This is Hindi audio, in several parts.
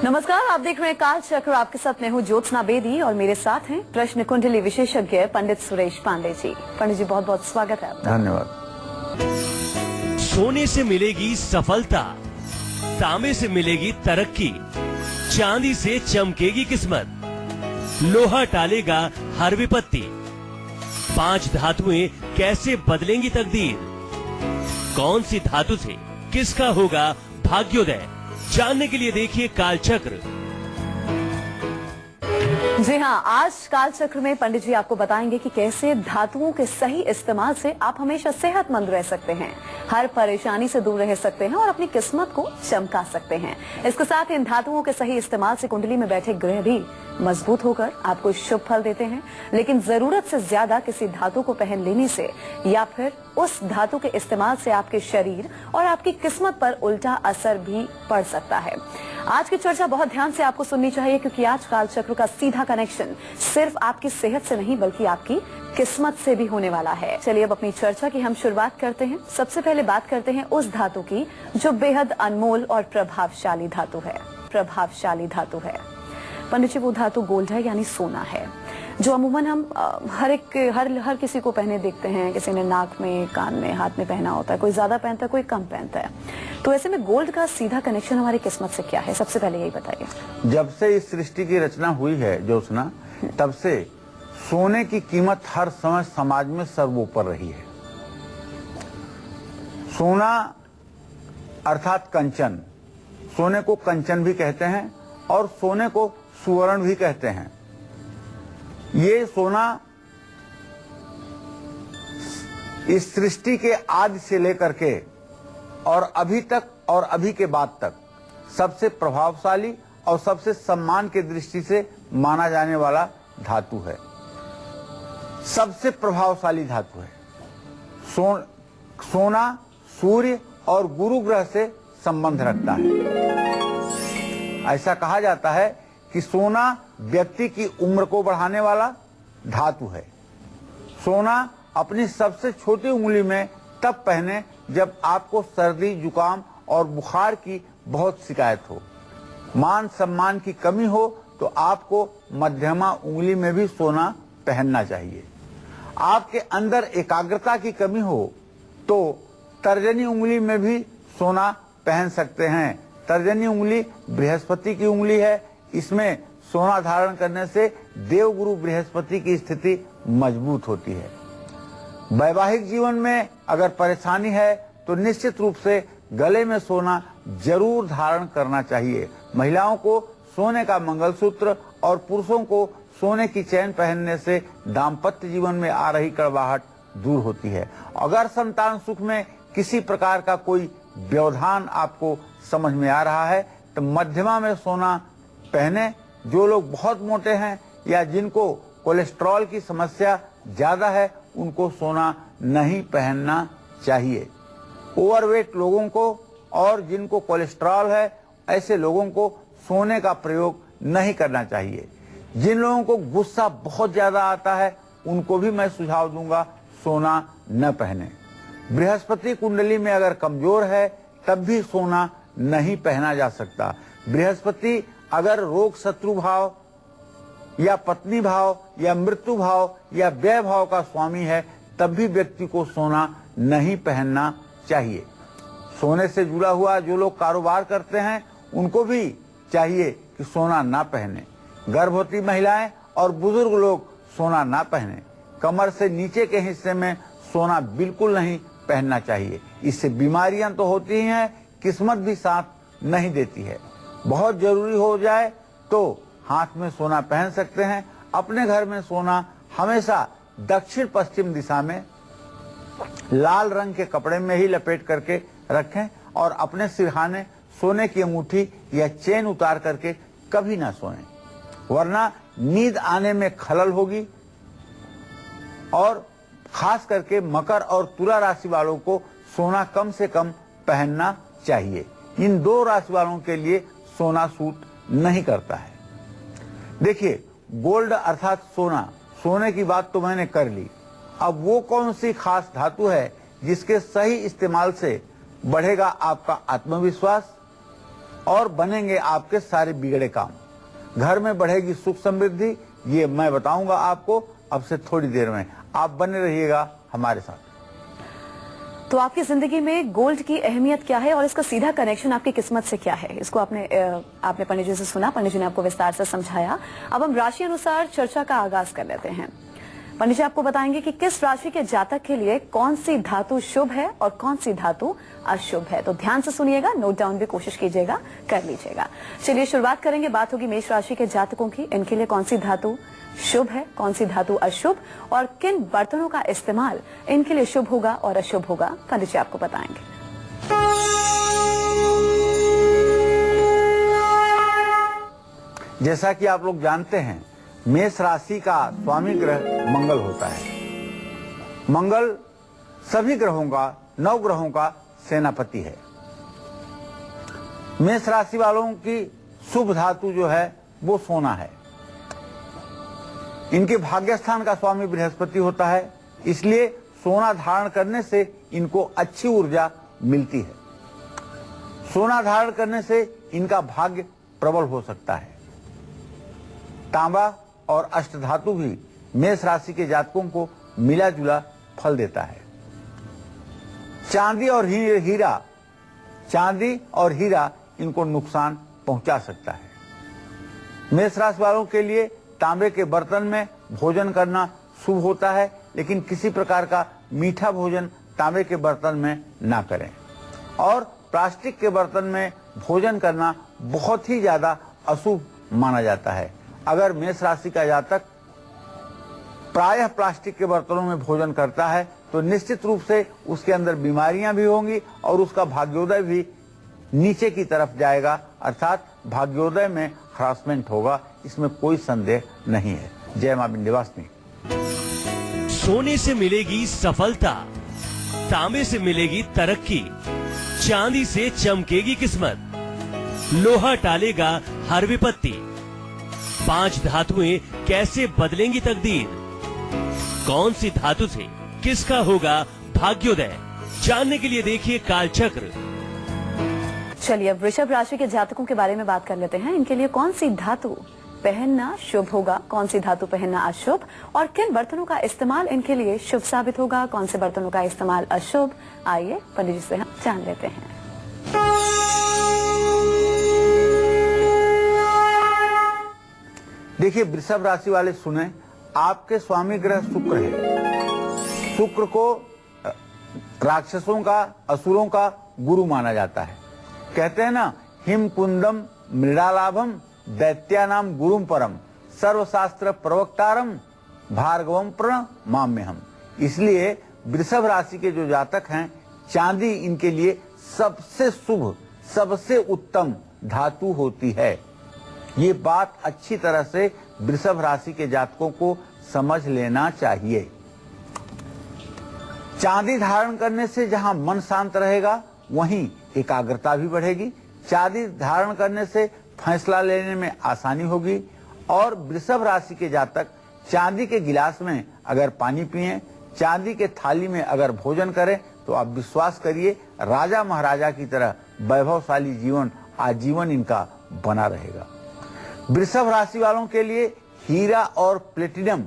नमस्कार, आप देख रहे हैं काल चक्र। आपके साथ मैं हूं ज्योत्सना बेदी और मेरे साथ हैं प्रश्न कुंडली विशेषज्ञ पंडित सुरेश पांडे जी। पंडित जी, बहुत बहुत स्वागत है आपका। धन्यवाद। सोने से मिलेगी सफलता, तांबे से मिलेगी तरक्की, चांदी से चमकेगी किस्मत, लोहा टालेगा हर विपत्ति। 5 धातुएं कैसे बदलेंगी तकदीर? कौन सी धातु से किसका होगा भाग्योदय? जानने के लिए देखिए कालचक्र। जी हाँ, आज काल चक्र में पंडित जी आपको बताएंगे कि कैसे धातुओं के सही इस्तेमाल से आप हमेशा सेहतमंद रह सकते हैं, हर परेशानी से दूर रह सकते हैं और अपनी किस्मत को चमका सकते हैं। इसके साथ इन धातुओं के सही इस्तेमाल से कुंडली में बैठे ग्रह भी मजबूत होकर आपको शुभ फल देते हैं। लेकिन जरूरत से ज्यादा किसी धातु को पहन लेने से या फिर उस धातु के इस्तेमाल से आपके शरीर और आपकी किस्मत पर उल्टा असर भी पड़ सकता है। आज की चर्चा बहुत ध्यान से आपको सुननी चाहिए, क्योंकि आज काल चक्र का सीधा कनेक्शन सिर्फ आपकी सेहत से नहीं बल्कि आपकी किस्मत से भी होने वाला है। चलिए अब अपनी चर्चा की हम शुरुआत करते हैं। सबसे पहले बात करते हैं उस धातु की जो बेहद अनमोल और प्रभावशाली धातु है। पंडित जी, वो धातु गोल्ड है, यानी सोना है, जो अमूमन हम हर किसी को पहने देखते हैं। किसी ने नाक में, कान में, हाथ में पहना होता है, कोई ज्यादा पहनता है, कोई कम पहनता है। तो ऐसे में गोल्ड का सीधा कनेक्शन हमारी किस्मत से क्या है? सबसे पहले यही बताइए। जब से इस सृष्टि की रचना हुई है ज्योत्सना, तब से सोने की कीमत हर समय समाज में सर्वोपर रही है। सोना अर्थात कंचन, सोने को कंचन भी कहते हैं और सोने को सुवर्ण भी कहते हैं। ये सोना इस सृष्टि के आदि से लेकर के और अभी तक और अभी के बाद तक सबसे प्रभावशाली और सबसे सम्मान की दृष्टि से माना जाने वाला धातु है। सबसे प्रभावशाली धातु है। सोना सूर्य और गुरु ग्रह से संबंध रखता है। ऐसा कहा जाता है कि सोना व्यक्ति की उम्र को बढ़ाने वाला धातु है। सोना अपनी सबसे छोटी उंगली में तब पहने जब आपको सर्दी, जुकाम और बुखार की बहुत शिकायत हो, मान सम्मान की कमी हो, तो आपको मध्यमा उंगली में भी सोना पहनना चाहिए। आपके अंदर एकाग्रता की कमी हो तो तर्जनी उंगली में भी सोना पहन सकते हैं। तर्जनी उंगली बृहस्पति की उंगली है। इसमें सोना धारण करने से देवगुरु बृहस्पति की स्थिति मजबूत होती है। वैवाहिक जीवन में अगर परेशानी है तो निश्चित रूप से गले में सोना जरूर धारण करना चाहिए। महिलाओं को सोने का मंगलसूत्र और पुरुषों को सोने की चैन पहनने से दाम्पत्य जीवन में आ रही कड़वाहट दूर होती है। अगर संतान सुख में किसी प्रकार का कोई व्यवधान आपको समझ में आ रहा है तो मध्यमा में सोना पहने। जो लोग बहुत मोटे हैं या जिनको कोलेस्ट्रॉल की समस्या ज्यादा है, उनको सोना नहीं पहनना चाहिए। ओवरवेट लोगों को और जिनको कोलेस्ट्रॉल है, ऐसे लोगों को सोने का प्रयोग नहीं करना चाहिए। जिन लोगों को गुस्सा बहुत ज्यादा आता है, उनको भी मैं सुझाव दूंगा सोना न पहने। बृहस्पति कुंडली में अगर कमजोर है तब भी सोना नहीं पहना जा सकता। बृहस्पति अगर रोग शत्रु भाव या पत्नी भाव या मृत्यु भाव या व्यय भाव का स्वामी है, तब भी व्यक्ति को सोना नहीं पहनना चाहिए। सोने से जुड़ा हुआ जो लोग कारोबार करते हैं, उनको भी चाहिए कि सोना ना पहने। गर्भवती महिलाएं और बुजुर्ग लोग सोना ना पहने। कमर से नीचे के हिस्से में सोना बिल्कुल नहीं पहनना चाहिए। इससे बीमारियां तो होती ही हैं, किस्मत भी साथ नहीं देती है। बहुत जरूरी हो जाए तो हाथ में सोना पहन सकते हैं। अपने घर में सोना हमेशा दक्षिण पश्चिम दिशा में लाल रंग के कपड़े में ही लपेट करके रखें और अपने सिरहाने सोने की अंगूठी या चेन उतार करके कभी ना सोएं, वरना नींद आने में खलल होगी। और खास करके मकर और तुला राशि वालों को सोना कम से कम पहनना चाहिए। इन दो राशि वालों के लिए सोना सूट नहीं करता है। देखिए, गोल्ड अर्थात सोना, सोने की बात तो मैंने कर ली। अब वो कौन सी खास धातु है जिसके सही इस्तेमाल से बढ़ेगा आपका आत्मविश्वास, और बनेंगे आपके सारे बिगड़े काम। घर में बढ़ेगी सुख समृद्धि, ये मैं बताऊंगा आपको अब से थोड़ी देर में। आप बने रहिएगा हमारे साथ। तो आपकी जिंदगी में गोल्ड की अहमियत क्या है और इसका सीधा कनेक्शन आपकी किस्मत से क्या है, इसको आपने पंडित जी से सुना, पंडित जी ने आपको विस्तार से समझाया। अब हम राशि अनुसार चर्चा का आगाज कर लेते हैं। पंडित जी आपको बताएंगे कि किस राशि के जातक के लिए कौन सी धातु शुभ है और कौन सी धातु अशुभ है। तो ध्यान से सुनिएगा, नोट डाउन भी कोशिश कीजिएगा, कर लीजिएगा। चलिए शुरुआत करेंगे, बात होगी मेष राशि के जातकों की। इनके लिए कौन सी धातु शुभ है, कौन सी धातु अशुभ और किन बर्तनों का इस्तेमाल इनके लिए शुभ होगा और अशुभ होगा, पंडित जी आपको बताएंगे। जैसा कि आप लोग जानते हैं, मेष राशि का स्वामी ग्रह मंगल होता है। मंगल सभी ग्रहों का, 9 ग्रहों का सेनापति है। मेष राशि वालों की शुभ धातु जो है वो सोना है। इनके भाग्यस्थान का स्वामी बृहस्पति होता है, इसलिए सोना धारण करने से इनको अच्छी ऊर्जा मिलती है। सोना धारण करने से इनका भाग्य प्रबल हो सकता है। तांबा और अष्टधातु भी मेष राशि के जातकों को मिला जुला फल देता है। चांदी और हीरा इनको नुकसान पहुंचा सकता है। मेष राशि वालों के लिए तांबे के बर्तन में भोजन करना शुभ होता है, लेकिन किसी प्रकार का मीठा भोजन तांबे के बर्तन में ना करें। और प्लास्टिक के बर्तन में भोजन करना बहुत ही ज्यादा अशुभ माना जाता है। अगर मेष राशि का जातक प्रायः प्लास्टिक के बर्तनों में भोजन करता है तो निश्चित रूप से उसके अंदर बीमारियां भी होंगी और उसका भाग्योदय भी नीचे की तरफ जाएगा, अर्थात भाग्योदय में हरासमेंट होगा, इसमें कोई संदेह नहीं है। जय मां विंध्यवासिनी। सोने से मिलेगी सफलता, तांबे से मिलेगी तरक्की, चांदी से चमकेगी किस्मत, लोहा टालेगा हर विपत्ति। 5 धातुएं कैसे बदलेंगी तकदीर, कौन सी धातु से किसका होगा भाग्योदय, जानने के लिए देखिए कालचक्र। चलिए अब वृषभ राशि के जातकों के बारे में बात कर लेते हैं। इनके लिए कौन सी धातु पहनना शुभ होगा, कौन सी धातु पहनना अशुभ और किन बर्तनों का इस्तेमाल इनके लिए शुभ साबित होगा, कौन से बर्तनों का इस्तेमाल अशुभ। आइए पंडित जी से हम जान लेते हैं। देखिए वृषभ राशि वाले सुने, आपके स्वामी ग्रह शुक्र है। शुक्र को राक्षसों का, असुरों का गुरु माना जाता है। कहते हैं ना, हिम कुंदम मृडालाभम दैत्यानाम गुरुम परम सर्वशास्त्र प्रवक्तारम भार्गवम प्रणमाम्यहम। इसलिए वृषभ राशि के जो जातक हैं, चांदी इनके लिए सबसे शुभ, सबसे उत्तम धातु होती है। ये बात अच्छी तरह से वृषभ राशि के जातकों को समझ लेना चाहिए। चांदी धारण करने से जहां मन शांत रहेगा वहीं एकाग्रता भी बढ़ेगी। चांदी धारण करने से फैसला लेने में आसानी होगी। और वृषभ राशि के जातक चांदी के गिलास में अगर पानी पिएं, चांदी के थाली में अगर भोजन करें तो आप विश्वास करिए राजा महाराजा की तरह वैभवशाली जीवन आजीवन इनका बना रहेगा। वृषभ राशि वालों के लिए हीरा और प्लेटिनम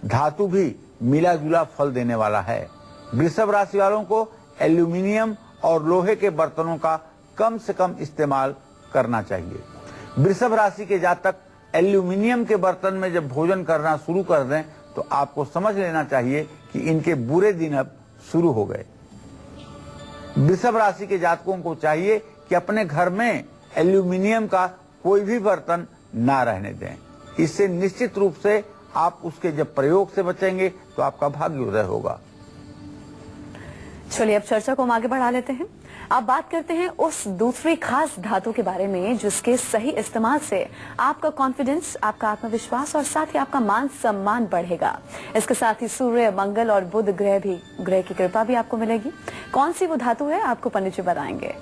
धातु भी मिला जुला फल देने वाला है। वृषभ राशि वालों को एल्यूमिनियम और लोहे के बर्तनों का कम से कम इस्तेमाल करना चाहिए। वृषभ राशि के जातक एल्यूमिनियम के बर्तन में जब भोजन करना शुरू कर दें तो आपको समझ लेना चाहिए कि इनके बुरे दिन अब शुरू हो गए। वृषभ राशि के जातकों को चाहिए कि अपने घर में एल्यूमिनियम का कोई भी बर्तन ना रहने दें। इससे निश्चित रूप से आप उसके जब प्रयोग से बचेंगे तो आपका भाग्योदय होगा। चलिए अब चर्चा को हम आगे बढ़ा लेते हैं। अब बात करते हैं उस दूसरी खास धातु के बारे में जिसके सही इस्तेमाल से आपका कॉन्फिडेंस, आपका आत्मविश्वास और साथ ही आपका मान सम्मान बढ़ेगा। इसके साथ ही सूर्य, मंगल और बुध ग्रह की कृपा भी आपको मिलेगी। कौन सी वो धातु है आपको पंडित जी बताएंगे।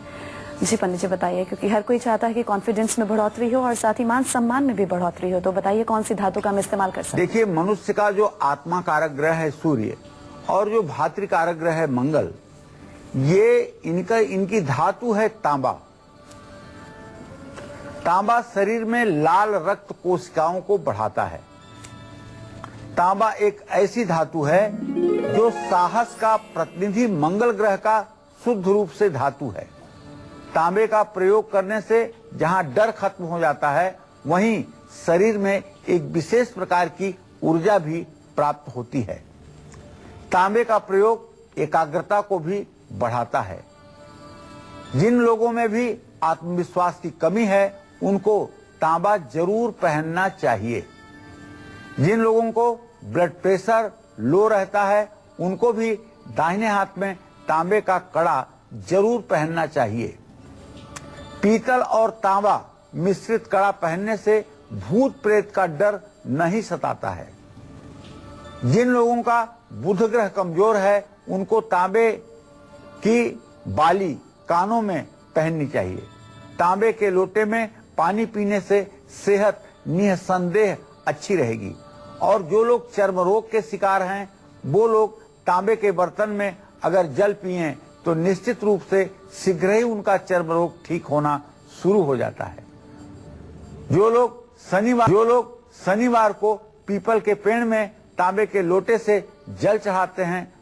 जी पंडित जी बताइए, क्योंकि हर कोई चाहता है कि कॉन्फिडेंस में बढ़ोतरी हो और साथ ही मान सम्मान में भी बढ़ोतरी हो। तो बताइए कौन सी धातु का हम इस्तेमाल कर सकते हैं। देखिए, मनुष्य का जो आत्मा कारक ग्रह है सूर्य और जो भातृ कारक ग्रह है मंगल, ये इनकी धातु है तांबा। तांबा शरीर में लाल रक्त कोशिकाओं को बढ़ाता है। तांबा एक ऐसी धातु है जो साहस का प्रतिनिधि मंगल ग्रह का शुद्ध रूप से धातु है। तांबे का प्रयोग करने से जहां डर खत्म हो जाता है, वहीं शरीर में एक विशेष प्रकार की ऊर्जा भी प्राप्त होती है। तांबे का प्रयोग एकाग्रता को भी बढ़ाता है। जिन लोगों में भी आत्मविश्वास की कमी है, उनको तांबा जरूर पहनना चाहिए। जिन लोगों को ब्लड प्रेशर लो रहता है, उनको भी दाहिने हाथ में तांबे का कड़ा जरूर पहनना चाहिए। पीतल और तांबा मिश्रित कड़ा पहनने से भूत प्रेत का डर नहीं सताता है। जिन लोगों का बुध ग्रह कमजोर है, उनको तांबे की बाली कानों में पहननी चाहिए। तांबे के लोटे में पानी पीने से सेहत निसंदेह अच्छी रहेगी। और जो लोग चर्म रोग के शिकार हैं, वो लोग तांबे के बर्तन में अगर जल पिए तो निश्चित रूप से शीघ्र ही उनका चर्म रोग ठीक होना शुरू हो जाता है। जो लोग शनिवार को पीपल के पेड़ में तांबे के लोटे से जल चढ़ाते हैं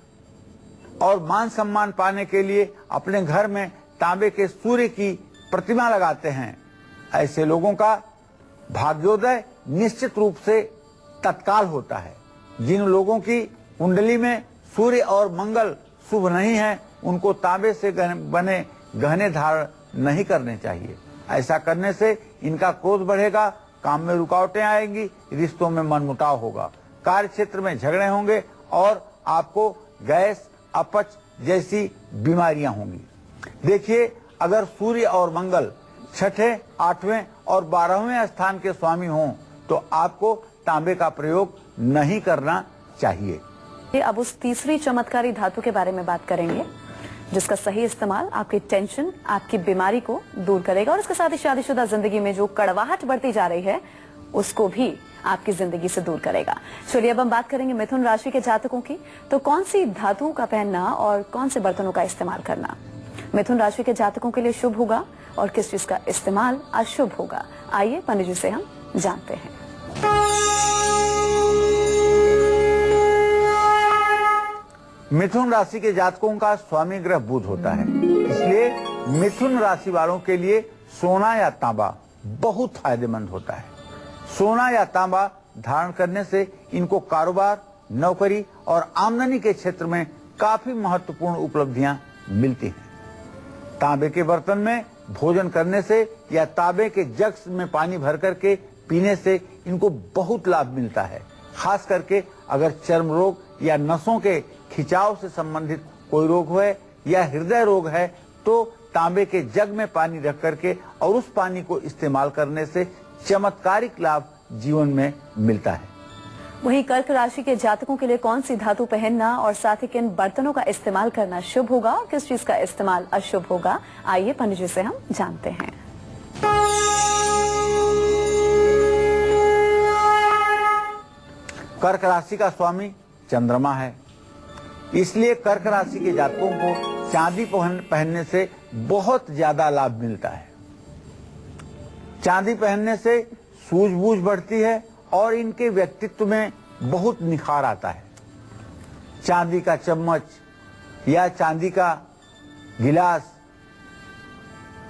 और मान सम्मान पाने के लिए अपने घर में तांबे के सूर्य की प्रतिमा लगाते हैं, ऐसे लोगों का भाग्योदय निश्चित रूप से तत्काल होता है। जिन लोगों की कुंडली में सूर्य और मंगल शुभ नहीं है, उनको तांबे से बने गहने धारण नहीं करने चाहिए। ऐसा करने से इनका क्रोध बढ़ेगा, काम में रुकावटें आएंगी, रिश्तों में मनमुटाव होगा, कार्य क्षेत्र में झगड़े होंगे और आपको गैस, अपच जैसी बीमारियां होंगी। देखिए, अगर सूर्य और मंगल छठे, 8वें और 12वें स्थान के स्वामी हों, तो आपको तांबे का प्रयोग नहीं करना चाहिए। अब उस तीसरी चमत्कारी धातु के बारे में बात करेंगे, जिसका सही इस्तेमाल आपकी टेंशन, आपकी बीमारी को दूर करेगा और इसके साथ ही शादीशुदा जिंदगी में जो कड़वाहट बढ़ती जा रही है, उसको भी आपकी जिंदगी से दूर करेगा। चलिए अब हम बात करेंगे मिथुन राशि के जातकों की। तो कौन सी धातुओं का पहनना और कौन से बर्तनों का इस्तेमाल करना मिथुन राशि के जातकों के लिए शुभ होगा और किस चीज का इस्तेमाल अशुभ होगा, आइए पंडित जी से हम जानते हैं। मिथुन राशि के जातकों का स्वामी ग्रह बुध होता है, इसलिए मिथुन राशि वालों के लिए सोना या तांबा बहुत फायदेमंद होता है। सोना या तांबा धारण करने से इनको कारोबार, नौकरी और आमदनी के क्षेत्र में काफी महत्वपूर्ण उपलब्धियां मिलती हैं। तांबे के बर्तन में भोजन करने से या तांबे के जग में पानी भर करके पीने से इनको बहुत लाभ मिलता है। खास करके अगर चर्म रोग या नसों के खिंचाव से संबंधित कोई रोग है या हृदय रोग है, तो तांबे के जग में पानी रख करके और उस पानी को इस्तेमाल करने से चमत्कारिक लाभ जीवन में मिलता है। वहीं कर्क राशि के जातकों के लिए कौन सी धातु पहनना और साथ ही किन बर्तनों का इस्तेमाल करना शुभ होगा और किस चीज का इस्तेमाल अशुभ होगा, आइए पंडित जी से हम जानते हैं। कर्क राशि का स्वामी चंद्रमा है, इसलिए कर्क राशि के जातकों को चांदी पहनने से बहुत ज्यादा लाभ मिलता है। चांदी पहनने से सूझबूझ बढ़ती है और इनके व्यक्तित्व में बहुत निखार आता है। चांदी का चम्मच या चांदी का गिलास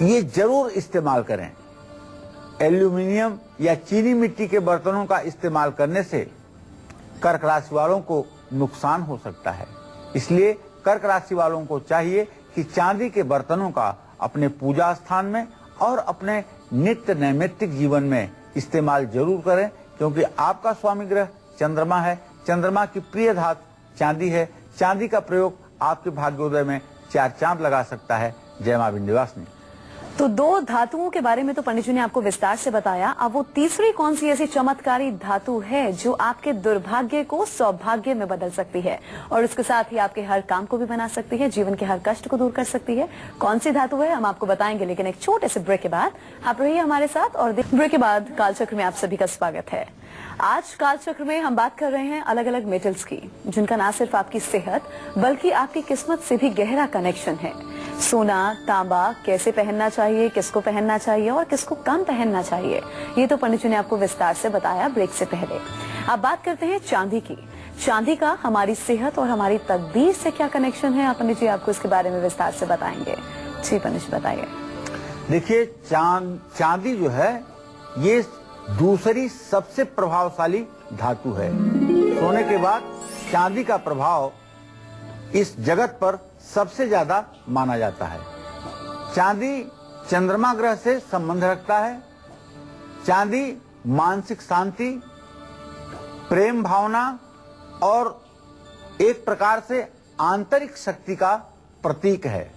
ये जरूर इस्तेमाल करें। एल्यूमिनियम या चीनी मिट्टी के बर्तनों का इस्तेमाल करने से कर्क राशि वालों को नुकसान हो सकता है, इसलिए कर्क राशि वालों को चाहिए कि चांदी के बर्तनों का अपने पूजा स्थान में और अपने नित्य नैमित्तिक जीवन में इस्तेमाल जरूर करें, क्योंकि आपका स्वामी ग्रह चंद्रमा है। चंद्रमा की प्रिय धातु चांदी है। चांदी का प्रयोग आपके भाग्योदय में 4 चांद लगा सकता है। जय मां विंध्यवासिनी। तो 2 धातुओं के बारे में तो पंडित जी ने आपको विस्तार से बताया। अब वो तीसरी कौन सी ऐसी चमत्कारी धातु है जो आपके दुर्भाग्य को सौभाग्य में बदल सकती है और उसके साथ ही आपके हर काम को भी बना सकती है, जीवन के हर कष्ट को दूर कर सकती है? कौन सी धातु है हम आपको बताएंगे, लेकिन एक छोटे से ब्रेक के बाद आप रहिए हमारे साथ। और ब्रेक के बाद कालचक्र में आप सभी का स्वागत है। आज कालचक्र में हम बात कर रहे हैं अलग अलग मेटल्स की, जिनका न सिर्फ आपकी सेहत बल्कि आपकी किस्मत से भी गहरा कनेक्शन है। सोना, तांबा कैसे पहनना चाहिए, किसको पहनना चाहिए और किसको कम पहनना चाहिए, ये तो पंडित जी ने आपको विस्तार से बताया ब्रेक से पहले। अब बात करते हैं चांदी की। चांदी का हमारी सेहत और हमारी तकदीर से क्या कनेक्शन है, पंडित जी आपको इसके बारे में विस्तार से बताएंगे। जी पंडित जी बताइए। देखिए, चांदी जो है ये दूसरी सबसे प्रभावशाली धातु है। सोने के बाद चांदी का प्रभाव इस जगत पर सबसे ज्यादा माना जाता है। चांदी चंद्रमा ग्रह से संबंध रखता है। चांदी मानसिक शांति, प्रेम भावना और एक प्रकार से आंतरिक शक्ति का प्रतीक है।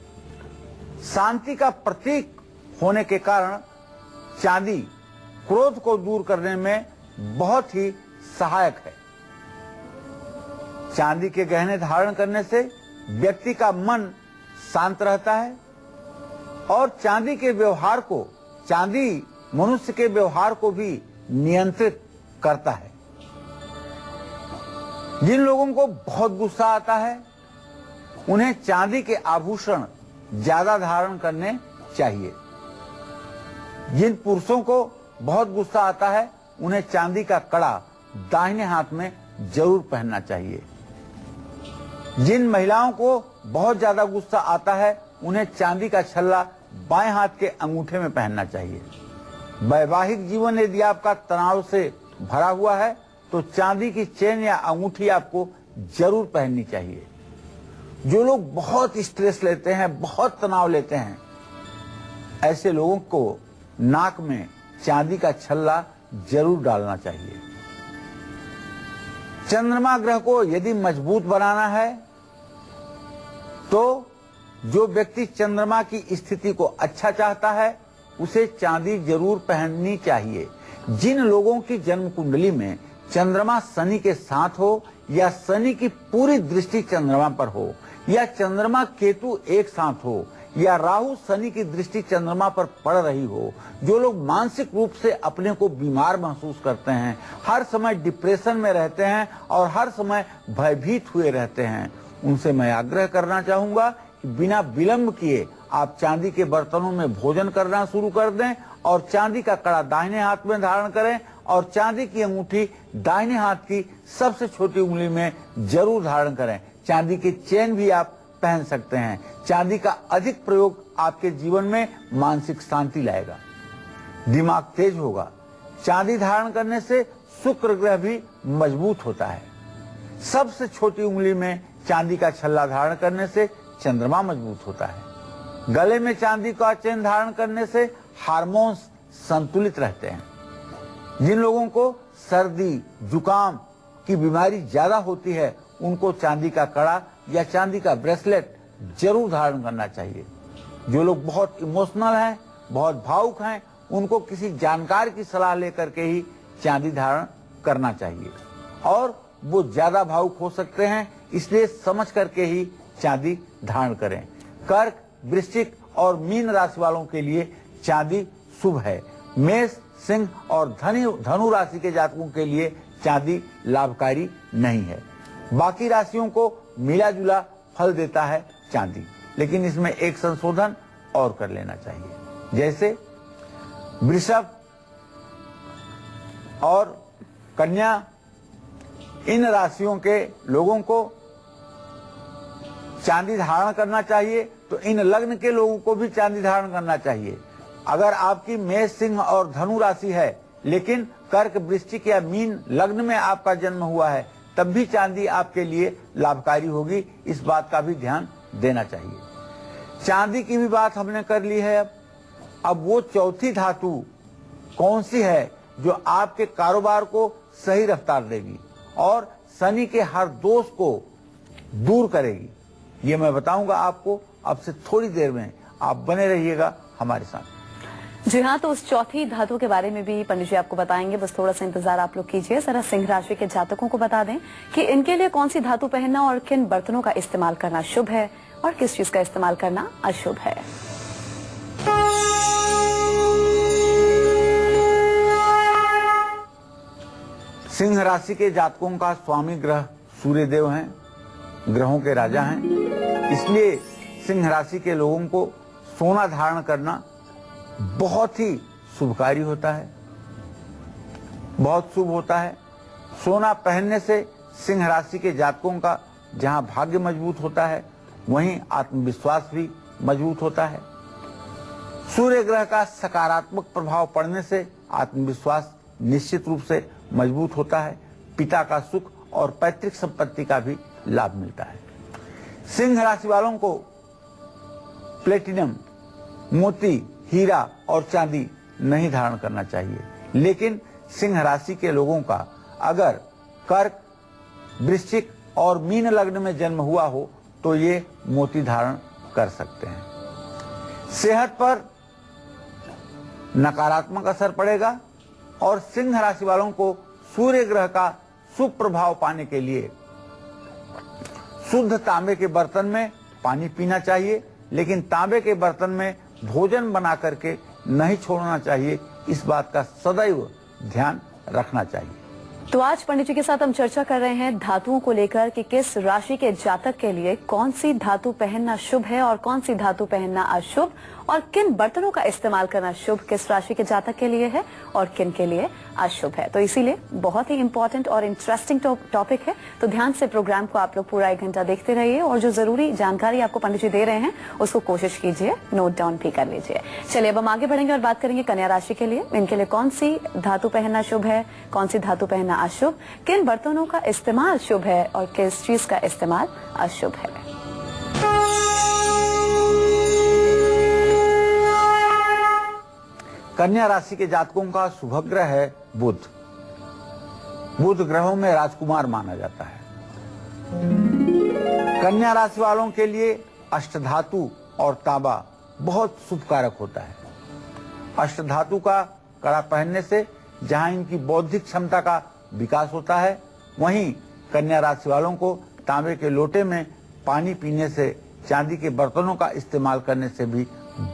शांति का प्रतीक होने के कारण चांदी क्रोध को दूर करने में बहुत ही सहायक है। चांदी के गहने धारण करने से व्यक्ति का मन शांत रहता है और चांदी मनुष्य के व्यवहार को भी नियंत्रित करता है। जिन लोगों को बहुत गुस्सा आता है उन्हें चांदी के आभूषण ज्यादा धारण करने चाहिए। जिन पुरुषों को बहुत गुस्सा आता है उन्हें चांदी का कड़ा दाहिने हाथ में जरूर पहनना चाहिए। जिन महिलाओं को बहुत ज्यादा गुस्सा आता है उन्हें चांदी का छल्ला बाएं हाथ के अंगूठे में पहनना चाहिए। वैवाहिक जीवन यदि आपका तनाव से भरा हुआ है तो चांदी की चेन या अंगूठी आपको जरूर पहननी चाहिए। जो लोग बहुत स्ट्रेस लेते हैं, बहुत तनाव लेते हैं, ऐसे लोगों को नाक में चांदी का छल्ला जरूर डालना चाहिए। चंद्रमा ग्रह को यदि मजबूत बनाना है तो जो व्यक्ति चंद्रमा की स्थिति को अच्छा चाहता है उसे चांदी जरूर पहननी चाहिए। जिन लोगों की जन्म कुंडली में चंद्रमा शनि के साथ हो या शनि की पूरी दृष्टि चंद्रमा पर हो या चंद्रमा केतु एक साथ हो या राहु शनि की दृष्टि चंद्रमा पर पड़ रही हो, जो लोग मानसिक रूप से अपने को बीमार महसूस करते हैं, हर समय डिप्रेशन में रहते हैं और हर समय भयभीत हुए रहते हैं, उनसे मैं आग्रह करना चाहूंगा कि बिना विलंब किए आप चांदी के बर्तनों में भोजन करना शुरू कर दें और चांदी का कड़ा दाहिने हाथ में धारण करें और चांदी की अंगूठी दाहिने हाथ की सबसे छोटी उंगली में जरूर धारण करें। चांदी की चेन भी आप पहन सकते हैं। चांदी का अधिक प्रयोग आपके जीवन में मानसिक शांति लाएगा, दिमाग तेज होगा। चांदी धारण करने से शुक्र ग्रह भी मजबूत होता है। सबसे छोटी उंगली में चांदी का छल्ला धारण करने से चंद्रमा मजबूत होता है। गले में चांदी का चेन धारण करने से हार्मोन्स संतुलित रहते हैं। जिन लोगों को सर्दी जुकाम की बीमारी ज्यादा होती है उनको चांदी का कड़ा या चांदी का ब्रेसलेट जरूर धारण करना चाहिए। जो लोग बहुत इमोशनल हैं, बहुत भावुक हैं, उनको किसी जानकार की सलाह लेकर के ही चांदी धारण करना चाहिए और वो ज्यादा भावुक हो सकते हैं, इसलिए समझ करके ही चांदी धारण करें। कर्क, वृश्चिक और मीन राशि वालों के लिए चांदी शुभ है। मेष, सिंह और धनु राशि के जातकों के लिए चांदी लाभकारी नहीं है। बाकी राशियों को मिला जुला फल देता है चांदी, लेकिन इसमें एक संशोधन और कर लेना चाहिए। जैसे वृषभ और कन्या, इन राशियों के लोगों को चांदी धारण करना चाहिए तो इन लग्न के लोगों को भी चांदी धारण करना चाहिए। अगर आपकी मेष, सिंह और धनु राशि है लेकिन कर्क, वृश्चिक या मीन लग्न में आपका जन्म हुआ है तब भी चांदी आपके लिए लाभकारी होगी। इस बात का भी ध्यान देना चाहिए। चांदी की भी बात हमने कर ली है। अब वो चौथी धातु कौन सी है जो आपके कारोबार को सही रफ्तार देगी और शनि के हर दोष को दूर करेगी, ये मैं बताऊंगा आपको अब से थोड़ी देर में। आप बने रहिएगा हमारे साथ। जी हाँ, तो उस चौथी धातु के बारे में भी पंडित जी आपको बताएंगे, बस थोड़ा सा इंतजार आप लोग कीजिए। जरा सिंह राशि के जातकों को बता दें कि इनके लिए कौन सी धातु पहनना और किन बर्तनों का इस्तेमाल करना शुभ है और किस चीज का इस्तेमाल करना अशुभ है। सिंह राशि के जातकों का स्वामी ग्रह सूर्य देव हैं, ग्रहों के राजा हैं, इसलिए सिंह राशि के लोगों को सोना धारण करना बहुत ही शुभकारी होता है, बहुत शुभ होता है। सोना पहनने से सिंह राशि के जातकों का जहां भाग्य मजबूत होता है, वहीं आत्मविश्वास भी मजबूत होता है। सूर्य ग्रह का सकारात्मक प्रभाव पड़ने से आत्मविश्वास निश्चित रूप से मजबूत होता है। पिता का सुख और पैतृक संपत्ति का भी लाभ मिलता है। सिंह राशि वालों को प्लेटिनम, मोती, हीरा और चांदी नहीं धारण करना चाहिए, लेकिन सिंह राशि के लोगों का अगर कर्क, वृश्चिक और मीन लग्न में जन्म हुआ हो तो ये मोती धारण कर सकते हैं। सेहत पर नकारात्मक असर पड़ेगा और सिंह राशि वालों को सूर्य ग्रह का शुभ प्रभाव पाने के लिए शुद्ध तांबे के बर्तन में पानी पीना चाहिए, लेकिन तांबे के बर्तन में भोजन बना करके नहीं छोड़ना चाहिए। इस बात का सदैव ध्यान रखना चाहिए। तो आज पंडित जी के साथ हम चर्चा कर रहे हैं धातुओं को लेकर कि किस राशि के जातक के लिए कौन सी धातु पहनना शुभ है और कौन सी धातु पहनना अशुभ, और किन बर्तनों का इस्तेमाल करना शुभ किस राशि के जातक के लिए है और किन के लिए अशुभ है। तो इसीलिए बहुत ही इंपॉर्टेंट और इंटरेस्टिंग टॉपिक है। तो ध्यान से प्रोग्राम को आप लोग पूरा 1 घंटा देखते रहिए और जो जरूरी जानकारी आपको पंडित जी दे रहे हैं उसको कोशिश कीजिए, नोट डाउन भी कर लीजिए। चलिए अब हम आगे बढ़ेंगे और बात करेंगे कन्या राशि के लिए। इनके लिए कौन सी धातु पहनना शुभ है, कौन सी धातु पहनना अशुभ, किन बर्तनों का इस्तेमाल शुभ है और किस चीज का इस्तेमाल अशुभ है। कन्या राशि के जातकों का शुभ ग्रह है बुध। बुध ग्रहों में राजकुमार माना जाता है। कन्या राशि वालों के लिए अष्टधातु और तांबा बहुत शुभ कारक होता है। अष्टधातु का कड़ा पहनने से जहां इनकी बौद्धिक क्षमता का विकास होता है, वहीं कन्या राशि वालों को तांबे के लोटे में पानी पीने से, चांदी के बर्तनों का इस्तेमाल करने से भी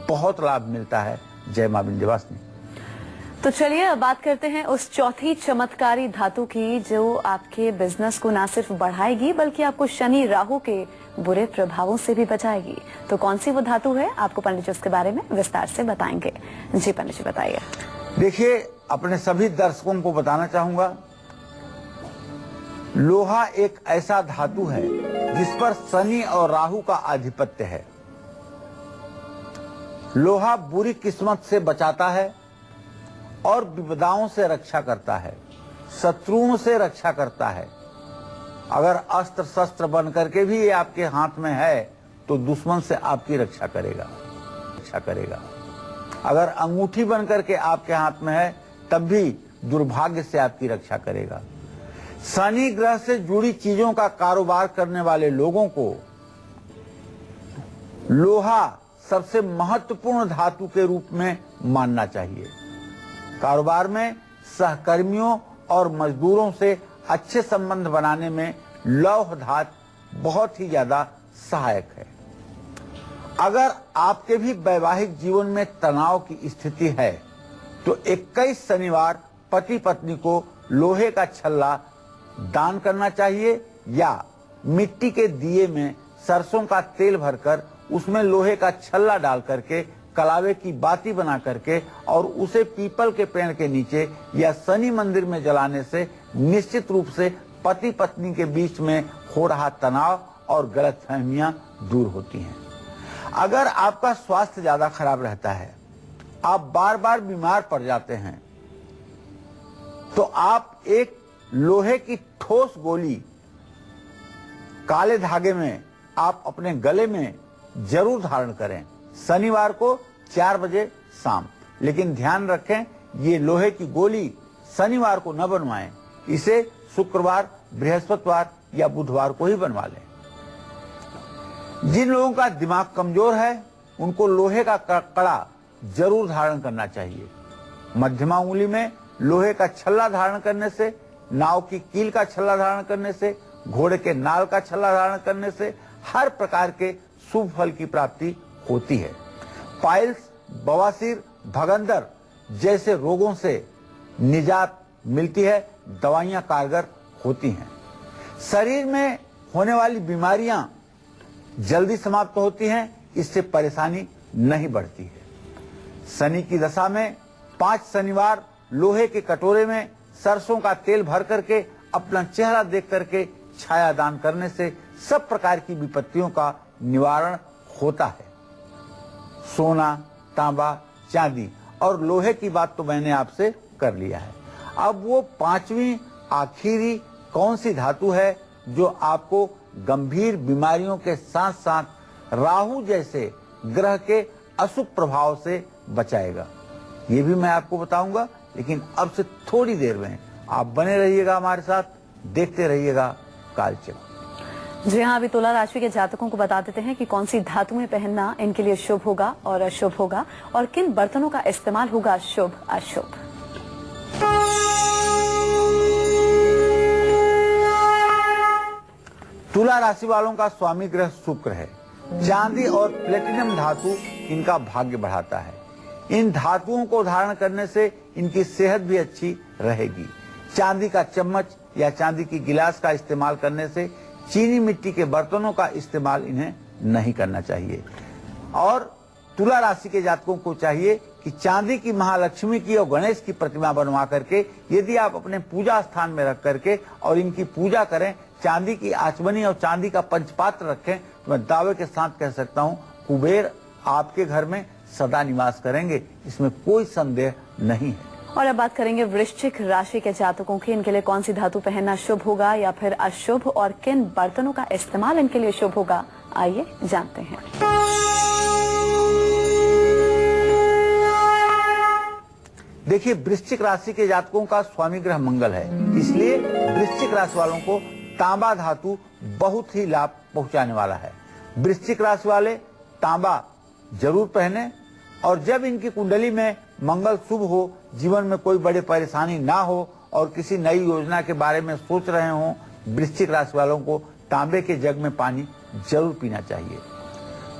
बहुत लाभ मिलता है। जय मां विंध्यवासिनी। तो चलिए अब बात करते हैं उस चौथी चमत्कारी धातु की जो आपके बिजनेस को ना सिर्फ बढ़ाएगी बल्कि आपको शनि राहु के बुरे प्रभावों से भी बचाएगी। तो कौन सी वो धातु है, आपको पंडित जी उसके बारे में विस्तार से बताएंगे। जी पंडित जी बताइए। देखिए, अपने सभी दर्शकों को बताना चाहूंगा, लोहा एक ऐसा धातु है जिस पर शनि और राहु का आधिपत्य है। लोहा बुरी किस्मत से बचाता है और विपदाओं से रक्षा करता है, शत्रुओं से रक्षा करता है। अगर अस्त्र शस्त्र बन करके भी ये आपके हाथ में है तो दुश्मन से आपकी रक्षा करेगा। अगर अंगूठी बन करके आपके हाथ में है तब भी दुर्भाग्य से आपकी रक्षा करेगा। शनि ग्रह से जुड़ी चीजों का कारोबार करने वाले लोगों को लोहा सबसे महत्वपूर्ण धातु के रूप में मानना चाहिए। कारोबार में सहकर्मियों और मजदूरों से अच्छे संबंध बनाने में लौह धातु बहुत ही ज्यादा सहायक है। अगर आपके भी वैवाहिक जीवन में तनाव की स्थिति है तो 21 शनिवार पति पत्नी को लोहे का छल्ला दान करना चाहिए या मिट्टी के दिए में सरसों का तेल भरकर उसमें लोहे का छल्ला डाल करके कलावे की बाती बना करके और उसे पीपल के पेड़ के नीचे या शनि मंदिर में जलाने से निश्चित रूप से पति पत्नी के बीच में हो रहा तनाव और गलतफहमियां दूर होती हैं। अगर आपका स्वास्थ्य ज्यादा खराब रहता है, आप बार बार बीमार पड़ जाते हैं, तो आप एक लोहे की ठोस गोली काले धागे में आप अपने गले में जरूर धारण करें, शनिवार को 4 बजे शाम। लेकिन ध्यान रखें, ये लोहे की गोली शनिवार को न बनवाएं, इसे शुक्रवार, बृहस्पतिवार या बुधवार को ही बनवा लें। जिन लोगों का दिमाग कमजोर है उनको लोहे का कड़ा जरूर धारण करना चाहिए। मध्यमा उंगली में लोहे का छल्ला धारण करने से, नाव की कील का छल्ला धारण करने से, घोड़े के नाल का छल्ला धारण करने से हर प्रकार के शुभ फल की प्राप्ति होती है। पाइल्स, बवासीर, भगंदर जैसे रोगों से निजात मिलती है, दवाइयां कारगर होती हैं। शरीर में होने वाली बीमारियां जल्दी समाप्त होती हैं, इससे परेशानी नहीं बढ़ती है। शनि की दशा में 5 शनिवार लोहे के कटोरे में सरसों का तेल भर करके अपना चेहरा देख करके छाया दान करने से सब प्रकार की विपत्तियों का निवारण होता है। सोना, तांबा, चांदी और लोहे की बात तो मैंने आपसे कर लिया है। अब वो 5वीं आखिरी कौन सी धातु है जो आपको गंभीर बीमारियों के साथ साथ राहु जैसे ग्रह के अशुभ प्रभाव से बचाएगा, ये भी मैं आपको बताऊंगा। लेकिन अब से थोड़ी देर में आप बने रहिएगा हमारे साथ, देखते रहिएगा कालचक्र। जी हाँ, अभी तुला राशि के जातकों को बता देते हैं कि कौन सी धातुएं पहनना इनके लिए शुभ होगा और अशुभ होगा, और किन बर्तनों का इस्तेमाल होगा शुभ अशुभ। तुला राशि वालों का स्वामी ग्रह शुक्र है। चांदी और प्लेटिनम धातु इनका भाग्य बढ़ाता है। इन धातुओं को धारण करने से इनकी सेहत भी अच्छी रहेगी। चांदी का चम्मच या चांदी की गिलास का इस्तेमाल करने से चीनी मिट्टी के बर्तनों का इस्तेमाल इन्हें नहीं करना चाहिए। और तुला राशि के जातकों को चाहिए कि चांदी की महालक्ष्मी की और गणेश की प्रतिमा बनवा करके यदि आप अपने पूजा स्थान में रख करके और इनकी पूजा करें, चांदी की आचमनी और चांदी का पंचपात्र रखें, तो मैं दावे के साथ कह सकता हूं कुबेर आपके घर में सदा निवास करेंगे, इसमें कोई संदेह नहीं है। और अब बात करेंगे वृश्चिक राशि के जातकों की। इनके लिए कौन सी धातु पहनना शुभ होगा या फिर अशुभ, और किन बर्तनों का इस्तेमाल इनके लिए शुभ होगा, आइए जानते हैं। देखिए, वृश्चिक राशि के जातकों का स्वामी ग्रह मंगल है, इसलिए वृश्चिक राशि वालों को तांबा धातु बहुत ही लाभ पहुंचाने वाला है। वृश्चिक राशि वाले तांबा जरूर पहने, और जब इनकी कुंडली में मंगल शुभ हो, जीवन में कोई बड़ी परेशानी ना हो और किसी नई योजना के बारे में सोच रहे हों, वृश्चिक राशि वालों को तांबे के जग में पानी जरूर पीना चाहिए।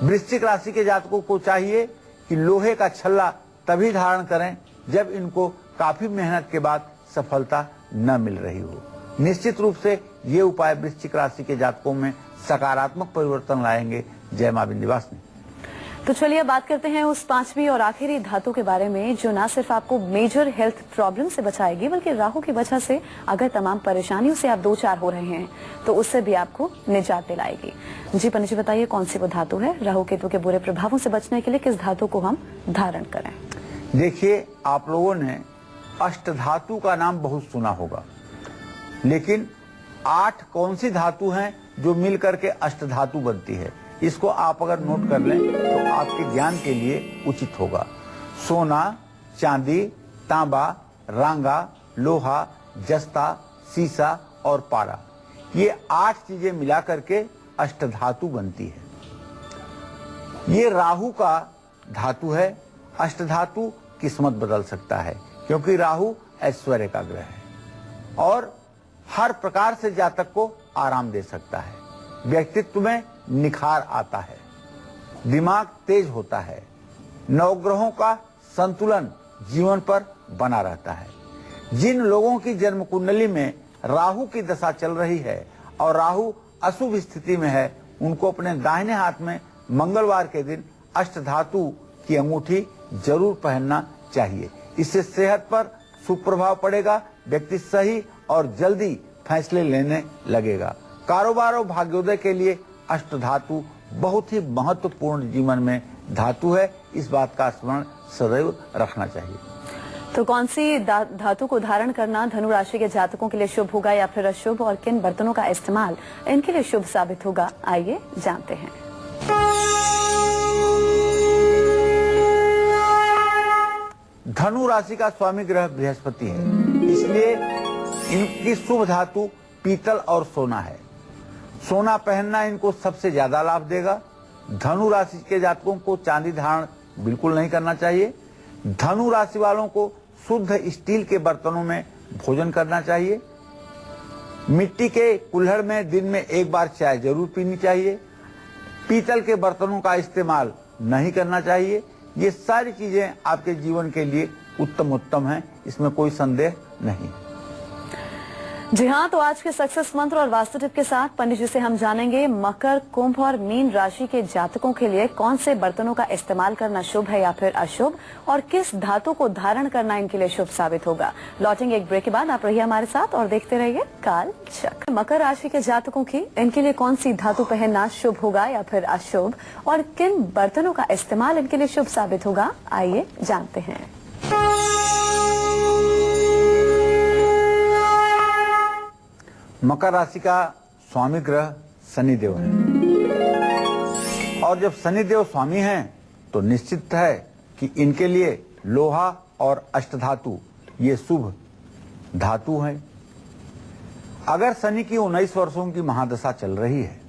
वृश्चिक राशि के जातकों को चाहिए कि लोहे का छल्ला तभी धारण करें जब इनको काफी मेहनत के बाद सफलता न मिल रही हो। निश्चित रूप से ये उपाय वृश्चिक राशि के जातकों में सकारात्मक परिवर्तन लाएंगे। जय मां विंध्यवासिनी। तो चलिए बात करते हैं उस 5वीं और आखिरी धातु के बारे में जो न सिर्फ आपको मेजर हेल्थ प्रॉब्लम से बचाएगी, बल्कि राहु की वजह से अगर तमाम परेशानियों से आप दो चार हो रहे हैं तो उससे भी आपको निजात दिलाएगी। जी पंडित जी, बताइए कौन सी वो धातु है? राहु केतु के बुरे प्रभावों से बचने के लिए किस धातु को हम धारण करें? देखिए, आप लोगों ने अष्टधातु का नाम बहुत सुना होगा, लेकिन 8 कौन सी धातु हैं जो मिल करके अष्टधातु बनती है, इसको आप अगर नोट कर लें तो आपके ज्ञान के लिए उचित होगा। सोना, चांदी, तांबा, रांगा, लोहा, जस्ता, सीसा और पारा, ये 8 चीजें मिला करके अष्टधातु बनती है। ये राहु का धातु है। अष्टधातु किस्मत बदल सकता है, क्योंकि राहु ऐश्वर्य का ग्रह है और हर प्रकार से जातक को आराम दे सकता है। व्यक्तित्व में निखार आता है, दिमाग तेज होता है, नवग्रहों का संतुलन जीवन पर बना रहता है। जिन लोगों की जन्म कुंडली में राहु की दशा चल रही है और राहु अशुभ स्थिति में है, उनको अपने दाहिने हाथ में मंगलवार के दिन अष्टधातु की अंगूठी जरूर पहनना चाहिए। इससे सेहत पर शुभ प्रभाव पड़ेगा, व्यक्ति सही और जल्दी फैसले लेने लगेगा। कारोबार और भाग्योदय के लिए अष्टधातु बहुत ही महत्वपूर्ण जीवन में धातु है, इस बात का स्मरण सदैव रखना चाहिए। तो कौन सी धातु को धारण करना धनु राशि के जातकों के लिए शुभ होगा या फिर अशुभ, और किन बर्तनों का इस्तेमाल इनके लिए शुभ साबित होगा, आइए जानते हैं। धनु राशि का स्वामी ग्रह बृहस्पति है, इसलिए इनकी शुभ धातु पीतल और सोना है। सोना पहनना इनको सबसे ज्यादा लाभ देगा। धनु राशि के जातकों को चांदी धारण बिल्कुल नहीं करना चाहिए। धनु राशि वालों को शुद्ध स्टील के बर्तनों में भोजन करना चाहिए। मिट्टी के कुल्हड़ में दिन में एक बार चाय जरूर पीनी चाहिए। पीतल के बर्तनों का इस्तेमाल नहीं करना चाहिए। ये सारी चीजें आपके जीवन के लिए उत्तम है, इसमें कोई संदेह नहीं। जी हाँ, तो आज के सक्सेस मंत्र और वास्तु टिप के साथ पंडित जी से हम जानेंगे मकर, कुंभ और मीन राशि के जातकों के लिए कौन से बर्तनों का इस्तेमाल करना शुभ है या फिर अशुभ, और किस धातु को धारण करना इनके लिए शुभ साबित होगा। लौटेंगे एक ब्रेक के बाद, आप रहिए हमारे साथ और देखते रहिए काल चक्र। मकर राशि के जातकों की इनके लिए कौन सी धातु पहनना शुभ होगा या फिर अशुभ, और किन बर्तनों का इस्तेमाल इनके लिए शुभ साबित होगा, आइए जानते हैं। मकर राशि का स्वामी ग्रह शनिदेव है, और जब शनिदेव स्वामी हैं तो निश्चित है कि इनके लिए लोहा और अष्टधातु ये शुभ धातु हैं। अगर शनि की 19 वर्षों की महादशा चल रही है,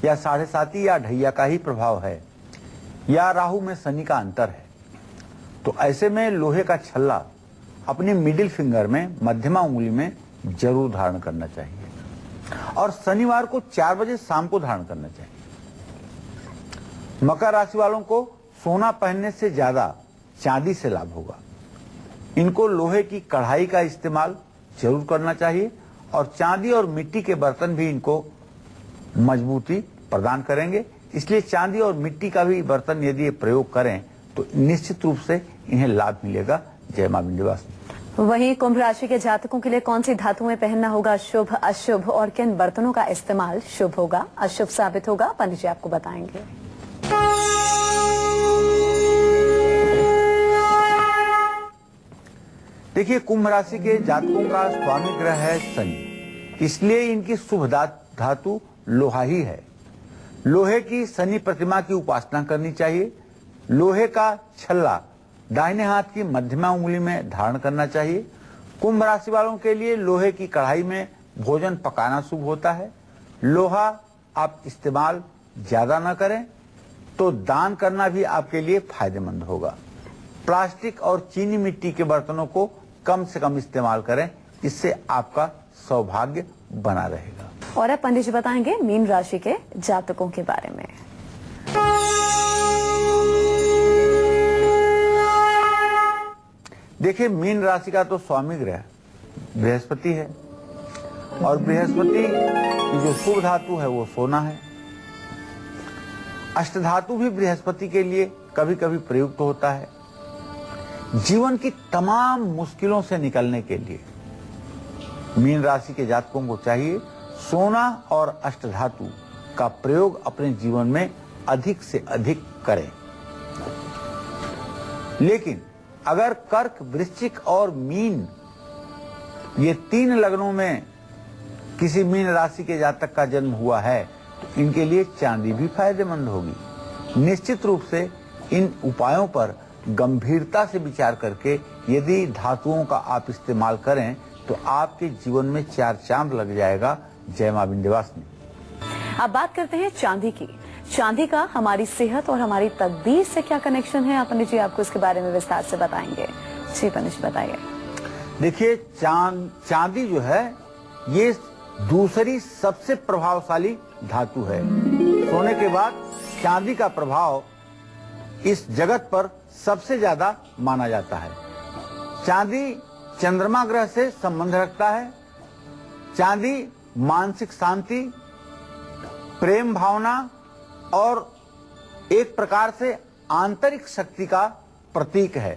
या 7.5 या ढैया का ही प्रभाव है, या राहु में शनि का अंतर है, तो ऐसे में लोहे का छल्ला अपनी मिडिल फिंगर में, मध्यमा उंगली में जरूर धारण करना चाहिए, और शनिवार को 4 बजे शाम को धारण करना चाहिए। मकर राशि वालों को सोना पहनने से ज्यादा चांदी से लाभ होगा। इनको लोहे की कढ़ाई का इस्तेमाल जरूर करना चाहिए, और चांदी और मिट्टी के बर्तन भी इनको मजबूती प्रदान करेंगे। इसलिए चांदी और मिट्टी का भी बर्तन यदि ये प्रयोग करें तो निश्चित रूप से इन्हें लाभ मिलेगा। जय मां विंध्यवासिनी। वहीं कुंभ राशि के जातकों के लिए कौन सी धातुएं पहनना होगा शुभ अशुभ, और किन बर्तनों का इस्तेमाल शुभ होगा अशुभ साबित होगा, पंडित जी आपको बताएंगे। देखिए, कुंभ राशि के जातकों का स्वामी ग्रह है शनि, इसलिए इनकी शुभ धातु लोहा ही है। लोहे की शनि प्रतिमा की उपासना करनी चाहिए। लोहे का छल्ला दाहिने हाथ की मध्यमा उंगली में धारण करना चाहिए। कुंभ राशि वालों के लिए लोहे की कढ़ाई में भोजन पकाना शुभ होता है। लोहा आप इस्तेमाल ज्यादा न करें तो दान करना भी आपके लिए फायदेमंद होगा। प्लास्टिक और चीनी मिट्टी के बर्तनों को कम से कम इस्तेमाल करें, इससे आपका सौभाग्य बना रहेगा। और अब पंडित जी बताएंगे मीन राशि के जातकों के बारे में। देखिए, मीन राशि का तो स्वामी ग्रह बृहस्पति है, और बृहस्पति की जो शुभ धातु है वो सोना है। अष्टधातु भी बृहस्पति के लिए कभी कभी प्रयुक्त होता है। जीवन की तमाम मुश्किलों से निकलने के लिए मीन राशि के जातकों को चाहिए सोना और अष्टधातु का प्रयोग अपने जीवन में अधिक से अधिक करें। लेकिन अगर कर्क, वृश्चिक और मीन ये 3 लग्नों में किसी मीन राशि के जातक का जन्म हुआ है तो इनके लिए चांदी भी फायदेमंद होगी। निश्चित रूप से इन उपायों पर गंभीरता से विचार करके यदि धातुओं का आप इस्तेमाल करें तो आपके जीवन में 4 चांद लग जाएगा। जय मां विंध्यवासिनी। अब बात करते हैं चांदी की। चांदी का हमारी सेहत और हमारी तकदीर से क्या कनेक्शन है, पंडित जी आपको इसके बारे में विस्तार से बताएंगे। जी पंडित जी बताइए। देखिए, चांदी जो है ये दूसरी सबसे प्रभावशाली धातु है। सोने के बाद चांदी का प्रभाव इस जगत पर सबसे ज्यादा माना जाता है। चांदी चंद्रमा ग्रह से संबंध रखता है। चांदी मानसिक शांति, प्रेम भावना और एक प्रकार से आंतरिक शक्ति का प्रतीक है।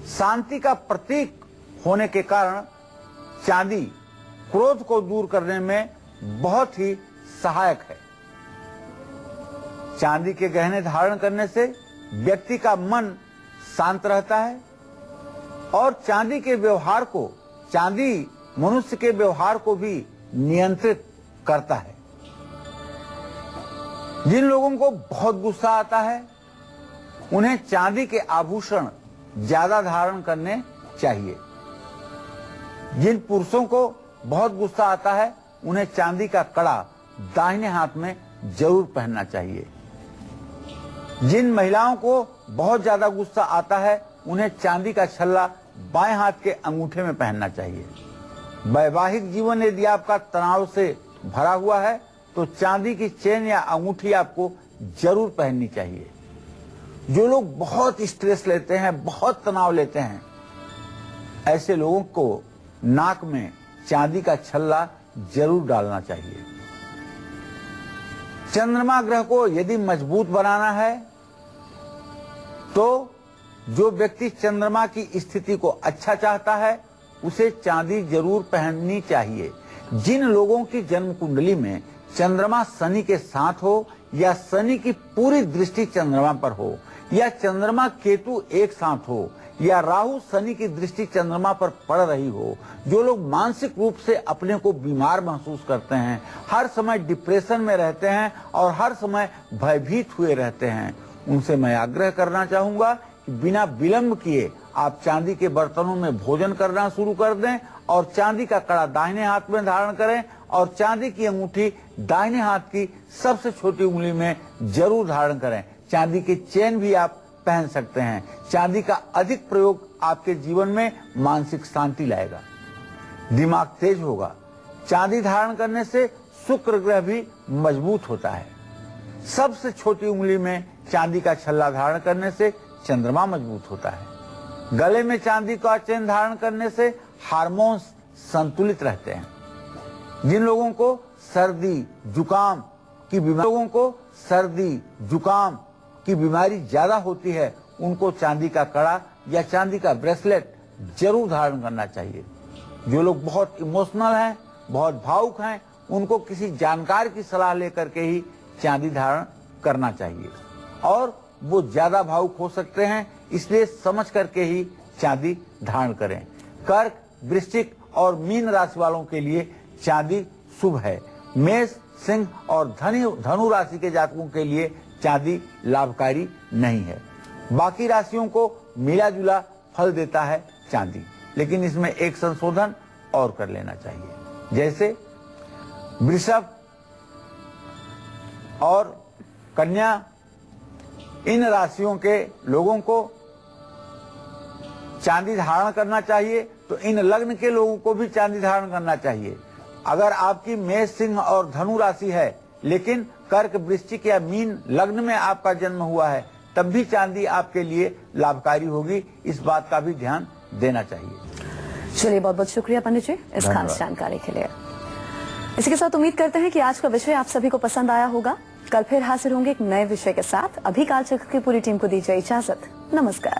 शांति का प्रतीक होने के कारण चांदी क्रोध को दूर करने में बहुत ही सहायक है। चांदी के गहने धारण करने से व्यक्ति का मन शांत रहता है, और चांदी मनुष्य के व्यवहार को भी नियंत्रित करता है। जिन लोगों को बहुत गुस्सा आता है उन्हें चांदी के आभूषण ज्यादा धारण करने चाहिए। जिन पुरुषों को बहुत गुस्सा आता है उन्हें चांदी का कड़ा दाहिने हाथ में जरूर पहनना चाहिए। जिन महिलाओं को बहुत ज्यादा गुस्सा आता है उन्हें चांदी का छल्ला बाएं हाथ के अंगूठे में पहनना चाहिए। वैवाहिक जीवन यदि आपका तनाव से भरा हुआ है तो चांदी की चेन या अंगूठी आपको जरूर पहननी चाहिए। जो लोग बहुत स्ट्रेस लेते हैं, बहुत तनाव लेते हैं, ऐसे लोगों को नाक में चांदी का छल्ला जरूर डालना चाहिए। चंद्रमा ग्रह को यदि मजबूत बनाना है तो जो व्यक्ति चंद्रमा की स्थिति को अच्छा चाहता है उसे चांदी जरूर पहननी चाहिए। जिन लोगों की जन्म कुंडली में चंद्रमा शनि के साथ हो या शनि की पूरी दृष्टि चंद्रमा पर हो या चंद्रमा केतु एक साथ हो या राहु शनि की दृष्टि चंद्रमा पर पड़ रही हो, जो लोग मानसिक रूप से अपने को बीमार महसूस करते हैं, हर समय डिप्रेशन में रहते हैं और हर समय भयभीत हुए रहते हैं, उनसे मैं आग्रह करना चाहूंगा कि बिना विलंब किए आप चांदी के बर्तनों में भोजन करना शुरू कर दें और चांदी का कड़ा दाहिने हाथ में धारण करें और चांदी की अंगूठी दाहिने हाथ की सबसे छोटी उंगली में जरूर धारण करें। चांदी की चेन भी आप पहन सकते हैं। चांदी का अधिक प्रयोग आपके जीवन में मानसिक शांति लाएगा, दिमाग तेज होगा। चांदी धारण करने से शुक्र ग्रह भी मजबूत होता है। सबसे छोटी उंगली में चांदी का छल्ला धारण करने से चंद्रमा मजबूत होता है। गले में चांदी का चेन धारण करने से हार्मोन्स संतुलित रहते हैं। जिन लोगों को सर्दी जुकाम की बीमारी ज्यादा होती है उनको चांदी का कड़ा या चांदी का ब्रेसलेट जरूर धारण करना चाहिए। जो लोग बहुत इमोशनल हैं, बहुत भावुक हैं, उनको किसी जानकार की सलाह लेकर के ही चांदी धारण करना चाहिए और वो ज्यादा भावुक हो सकते हैं, इसलिए समझ करके ही चांदी धारण करें। कर्क, वृश्चिक और मीन राशि वालों के लिए चांदी शुभ है। मेष, सिंह और धनु राशि के जातकों के लिए चांदी लाभकारी नहीं है। बाकी राशियों को मिला जुला फल देता है चांदी, लेकिन इसमें एक संशोधन और कर लेना चाहिए। जैसे वृषभ और कन्या, इन राशियों के लोगों को चांदी धारण करना चाहिए, तो इन लग्न के लोगों को भी चांदी धारण करना चाहिए। अगर आपकी मेष, सिंह और धनु राशि है लेकिन कर्क, वृश्चिक या मीन लग्न में आपका जन्म हुआ है, तब भी चांदी आपके लिए लाभकारी होगी। इस बात का भी ध्यान देना चाहिए। चलिए, बहुत बहुत शुक्रिया पंडित जी इस खास जानकारी के लिए। इसी के साथ उम्मीद करते हैं कि आज का विषय आप सभी को पसंद आया होगा। कल फिर हाजिर होंगे एक नए विषय के साथ। अभी कालचक्र की पूरी टीम को दीजिए इजाजत। नमस्कार।